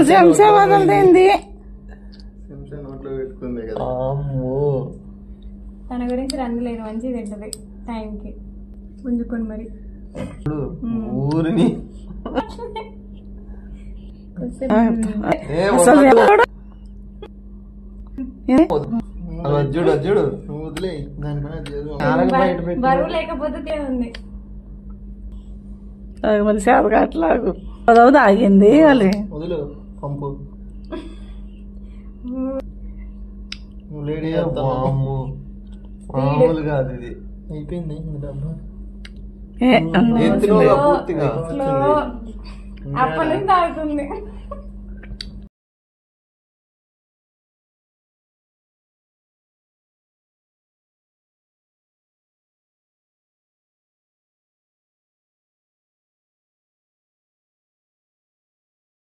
చెంచా వదలదేంది నోట్లో పెట్టుకుంది కదా. తన గురించి రంగు లేదు, మంచిగా తింటది టైంకి గుంజుకొని మరి. ఊరిని చూడు చూడు వదిలే బరువు లేకపోతే ఉంది మళ్ళీ చేతకాట్లాగు పదవుది ఆగింది వాళ్ళు వదిలు పంపు. నువ్వు లేడీ మామూలు కాదు ఇది. అయిపోయింది డబ్బా అప్పటి నుంచి తాగుతుంది.